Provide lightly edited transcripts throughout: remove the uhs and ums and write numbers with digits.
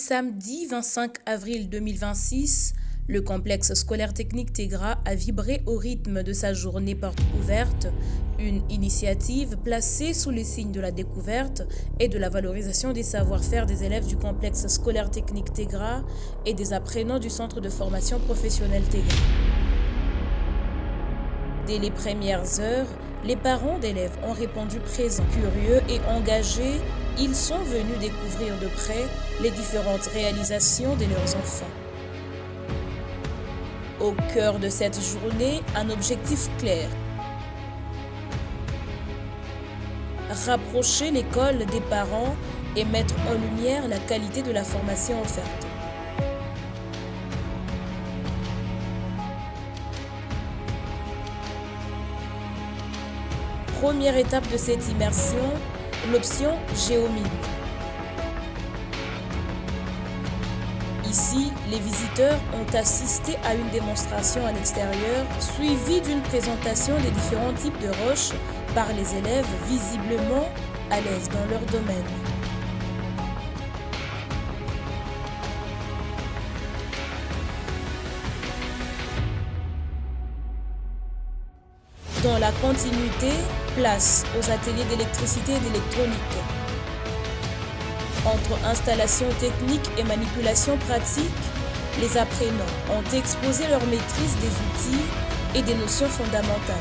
samedi 25 avril 2026, le complexe scolaire technique Tégra a vibré au rythme de sa journée porte ouverte, une initiative placée sous les signes de la découverte et de la valorisation des savoir-faire des élèves du complexe scolaire technique Tégra et des apprenants du centre de formation professionnelle Tégra. Dès les premières heures, les parents d'élèves ont répondu présents. Curieux et engagés, ils sont venus découvrir de près les différentes réalisations de leurs enfants. Au cœur de cette journée, un objectif clair. Rapprocher l'école des parents et mettre en lumière la qualité de la formation offerte. Première étape de cette immersion, l'option Géomine. Ici, les visiteurs ont assisté à une démonstration à l'extérieur, suivie d'une présentation des différents types de roches par les élèves visiblement à l'aise dans leur domaine. Dans la continuité, place aux ateliers d'électricité et d'électronique. Entre installation technique et manipulation pratique, les apprenants ont exposé leur maîtrise des outils et des notions fondamentales.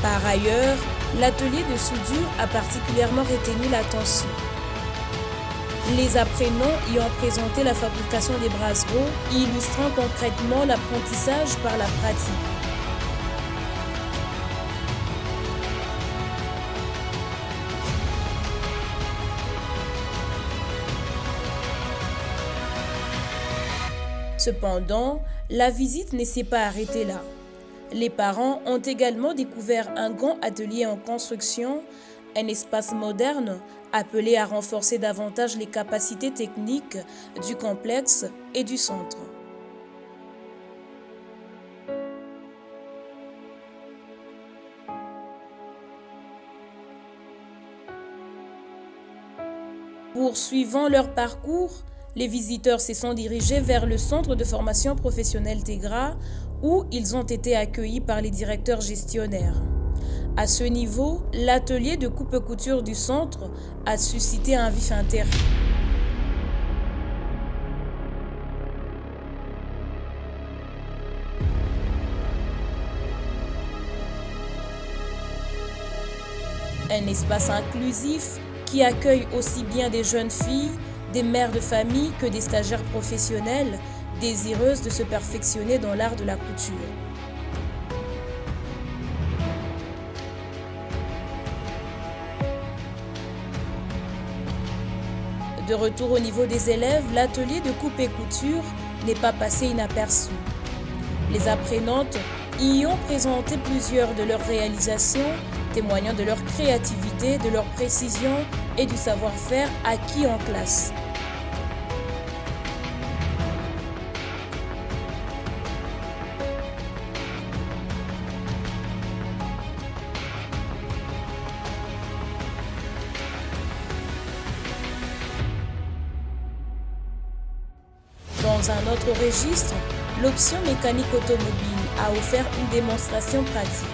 Par ailleurs, l'atelier de soudure a particulièrement retenu l'attention. Les apprenants y ont présenté la fabrication des brassereaux, illustrant concrètement l'apprentissage par la pratique. Cependant, la visite ne s'est pas arrêtée là. Les parents ont également découvert un grand atelier en construction, un espace moderne appelé à renforcer davantage les capacités techniques du complexe et du centre. Poursuivant leur parcours, les visiteurs se sont dirigés vers le centre de formation professionnelle Tégra où ils ont été accueillis par les directeurs gestionnaires. À ce niveau, l'atelier de coupe-couture du centre a suscité un vif intérêt. Un espace inclusif qui accueille aussi bien des jeunes filles, des mères de famille que des stagiaires professionnels désireuses de se perfectionner dans l'art de la couture. De retour au niveau des élèves, l'atelier de coupe et couture n'est pas passé inaperçu. Les apprenantes y ont présenté plusieurs de leurs réalisations, témoignant de leur créativité, de leur précision et du savoir-faire acquis en classe. Dans un autre registre, l'option mécanique automobile a offert une démonstration pratique.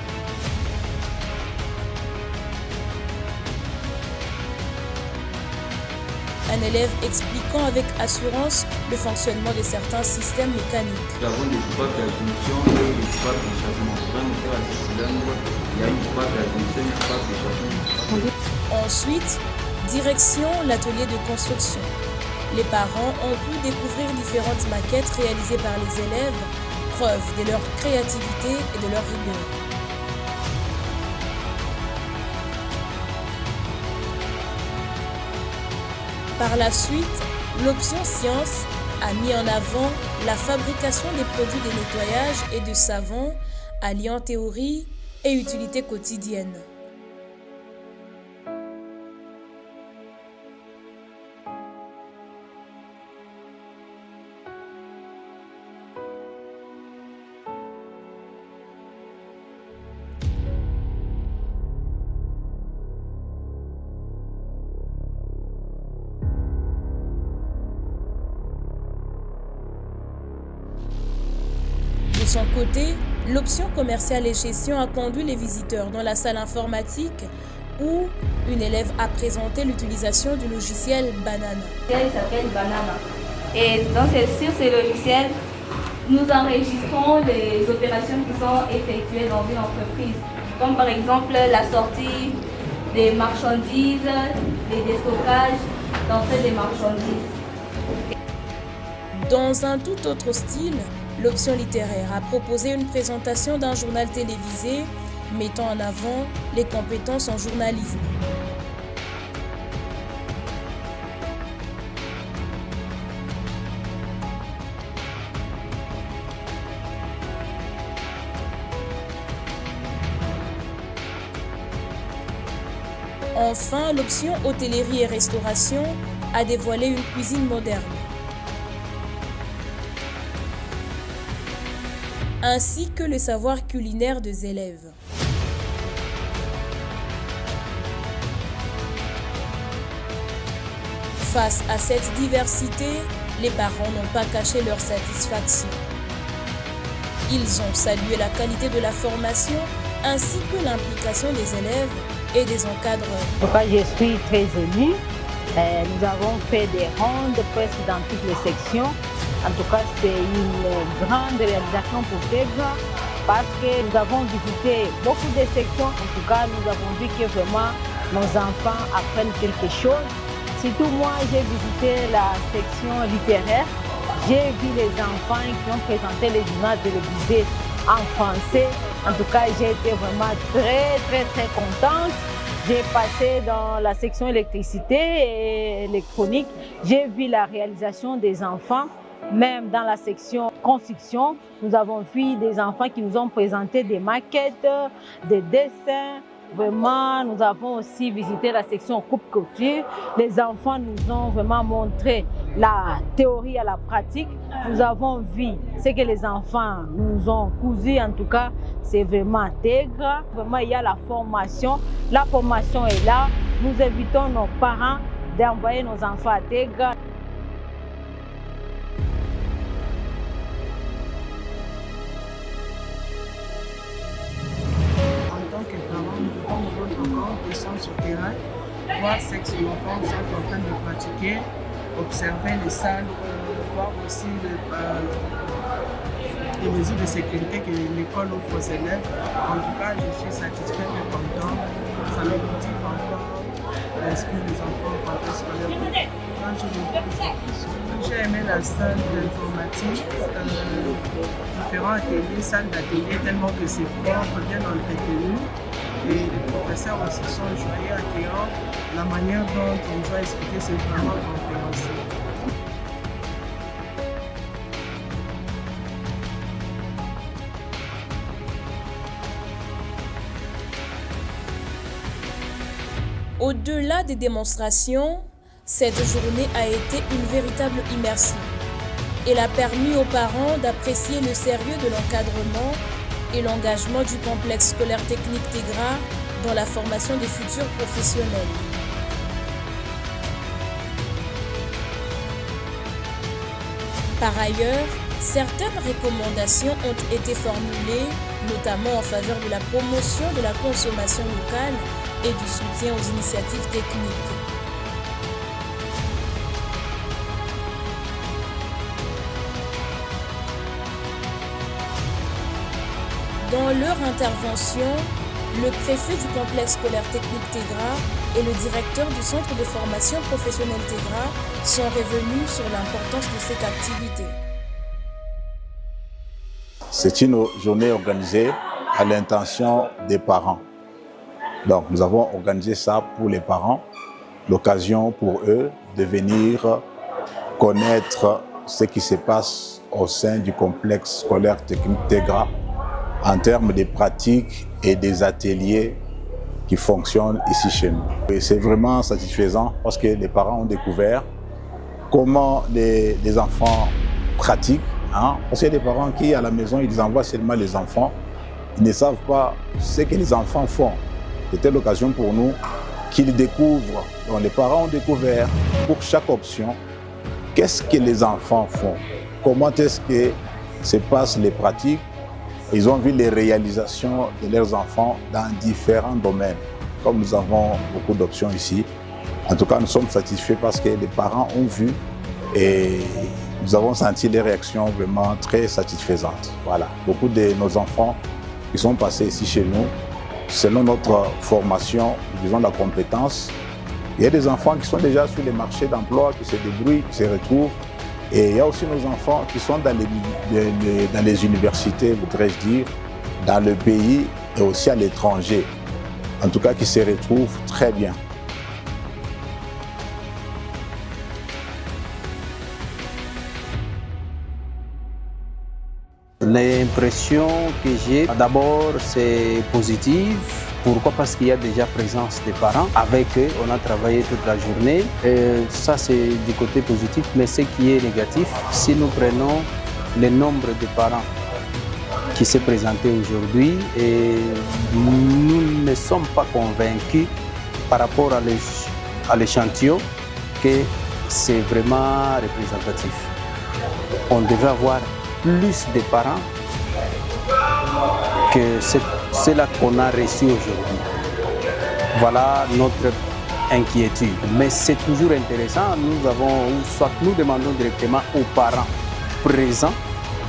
Un élève expliquant avec assurance le fonctionnement de certains systèmes mécaniques. Nous avons des coupables d'admission et des coupables de changement. Pour un moteur à 6 cylindres, il y a une coupable d'admission et une coupable de changement. Ensuite, direction l'atelier de construction. Les parents ont pu découvrir différentes maquettes réalisées par les élèves, preuve de leur créativité et de leur rigueur. Par la suite, l'option science a mis en avant la fabrication des produits de nettoyage et de savon, alliant théorie et utilité quotidienne. côté, l'option commerciale et gestion a conduit les visiteurs dans la salle informatique où une élève a présenté l'utilisation du logiciel Banana. Il s'appelle Banana. Et sur ce logiciel, nous enregistrons les opérations qui sont effectuées dans une entreprise, comme par exemple la sortie des marchandises, les déstockages, l'entrée des marchandises. Dans un tout autre style, l'option littéraire a proposé une présentation d'un journal télévisé mettant en avant les compétences en journalisme. Enfin, l'option hôtellerie et restauration a dévoilé une cuisine moderne, ainsi que le savoir culinaire des élèves. Face à cette diversité, les parents n'ont pas caché leur satisfaction. Ils ont salué la qualité de la formation ainsi que l'implication des élèves et des encadreurs. En tout cas, je suis très émue. Nous avons fait des rondes presque dans toutes les sections. En tout cas, c'est une grande réalisation pour TEGRA parce que nous avons visité beaucoup de sections. En tout cas, nous avons vu que vraiment nos enfants apprennent quelque chose. Surtout moi, j'ai visité la section littéraire. J'ai vu les enfants qui ont présenté les journaux télévisés en français. En tout cas, j'ai été vraiment très contente. J'ai passé dans la section électricité et électronique. J'ai vu la réalisation des enfants. Même dans la section construction, nous avons vu des enfants qui nous ont présenté des maquettes, des dessins. Vraiment, nous avons aussi visité la section coupe-couture. Les enfants nous ont vraiment montré la théorie à la pratique. Nous avons vu ce que les enfants nous ont cousu. En tout cas, c'est vraiment TEGRA. Vraiment, il y a la formation. La formation est là. Nous invitons nos parents d'envoyer nos enfants à TEGRA. Ils sont sur le terrain, voir ce que nos enfants sont en train de pratiquer, observer les salles, voir aussi les mesures de sécurité que l'école offre aux élèves. En tout cas, je suis satisfait et content. Ça me motive encore l'esprit des enfants en rentrée scolaire. J'ai aimé la salle d'informatique, différents ateliers, salles d'atelier, tellement que c'est propre, bien entretenu. Et les professeurs aussi sont joyeux, accueillants. La manière dont on nous a expliqué, c'est vraiment compréhensible. Au-delà des démonstrations, cette journée a été une véritable immersion. Elle a permis aux parents d'apprécier le sérieux de l'encadrement et l'engagement du complexe scolaire technique TEGRA dans la formation des futurs professionnels. Par ailleurs, certaines recommandations ont été formulées, notamment en faveur de la promotion de la consommation locale et du soutien aux initiatives techniques. Dans leur intervention, le préfet du complexe scolaire technique TEGRA et le directeur du centre de formation professionnelle TEGRA sont revenus sur l'importance de cette activité. C'est une journée organisée à l'intention des parents. Donc nous avons organisé ça pour les parents, l'occasion pour eux de venir connaître ce qui se passe au sein du complexe scolaire technique TEGRA en termes de pratiques et des ateliers qui fonctionnent ici chez nous. Et c'est vraiment satisfaisant parce que les parents ont découvert comment les enfants pratiquent. Parce qu'il y a des parents qui, à la maison, ils envoient seulement les enfants. Ils ne savent pas ce que les enfants font. C'était l'occasion pour nous qu'ils découvrent. Donc les parents ont découvert pour chaque option qu'est-ce que les enfants font, comment est-ce que se passent les pratiques Ils ont vu les réalisations de leurs enfants dans différents domaines. Comme nous avons beaucoup d'options ici, en tout cas, nous sommes satisfaits parce que les parents ont vu et nous avons senti les réactions vraiment très satisfaisantes. Voilà, beaucoup de nos enfants qui sont passés ici chez nous, selon notre formation, disons la compétence, il y a des enfants qui sont déjà sur les marchés d'emploi, qui se débrouillent, qui se retrouvent. Et il y a aussi nos enfants qui sont dans les universités, voudrais-je dire, dans le pays et aussi à l'étranger. En tout cas, qui se retrouvent très bien. L'impression que j'ai, d'abord, c'est positive. Pourquoi? Parce qu'il y a déjà présence des parents. Avec eux, on a travaillé toute la journée. Et ça, c'est du côté positif. Mais ce qui est négatif, si nous prenons le nombre de parents qui s'est présenté aujourd'hui, et nous ne sommes pas convaincus par rapport à l'échantillon que c'est vraiment représentatif. On devrait avoir plus de parents que cela qu'on a reçu aujourd'hui. Voilà notre inquiétude. Mais c'est toujours intéressant, nous demandons directement aux parents présents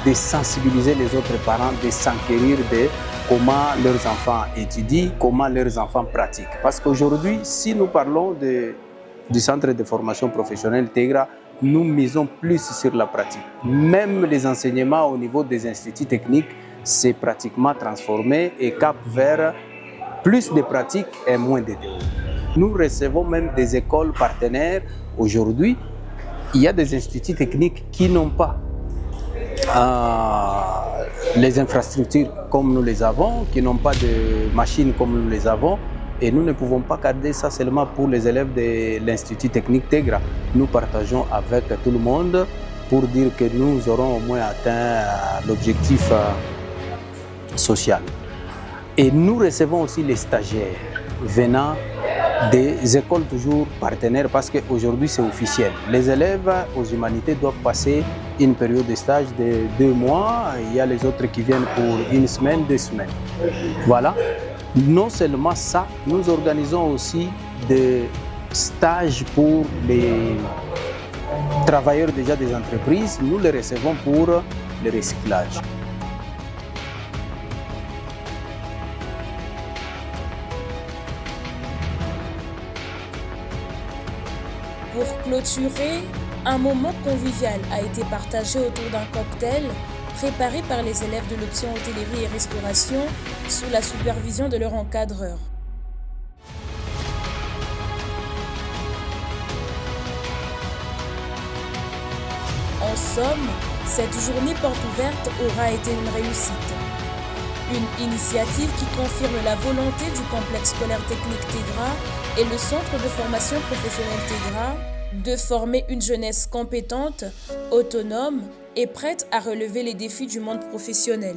de sensibiliser les autres parents, de s'enquérir de comment leurs enfants étudient, comment leurs enfants pratiquent. Parce qu'aujourd'hui, si nous parlons du centre de formation professionnelle TEGRA, nous misons plus sur la pratique. Même les enseignements au niveau des instituts techniques, c'est pratiquement transformé et cap vers plus de pratique et moins de théorie. Nous recevons même des écoles partenaires. Aujourd'hui, il y a des instituts techniques qui n'ont pas les infrastructures comme nous les avons, qui n'ont pas de machines comme nous les avons. Et nous ne pouvons pas garder ça seulement pour les élèves de l'Institut technique TEGRA. Nous partageons avec tout le monde pour dire que nous aurons au moins atteint l'objectif social. Et nous recevons aussi les stagiaires venant des écoles toujours partenaires parce qu'aujourd'hui c'est officiel. Les élèves aux humanités doivent passer une période de stage de 2 mois. Il y a les autres qui viennent pour 1 semaine, 2 semaines. Voilà. Non seulement ça, nous organisons aussi des stages pour les travailleurs déjà des entreprises. Nous les recevons pour le recyclage. Pour clôturer, un moment convivial a été partagé autour d'un cocktail préparé par les élèves de l'option hôtellerie et restauration sous la supervision de leur encadreur. En somme, cette journée porte ouverte aura été une réussite. Une initiative qui confirme la volonté du complexe scolaire technique TEGRA et le centre de formation professionnelle TEGRA de former une jeunesse compétente, autonome et prête à relever les défis du monde professionnel.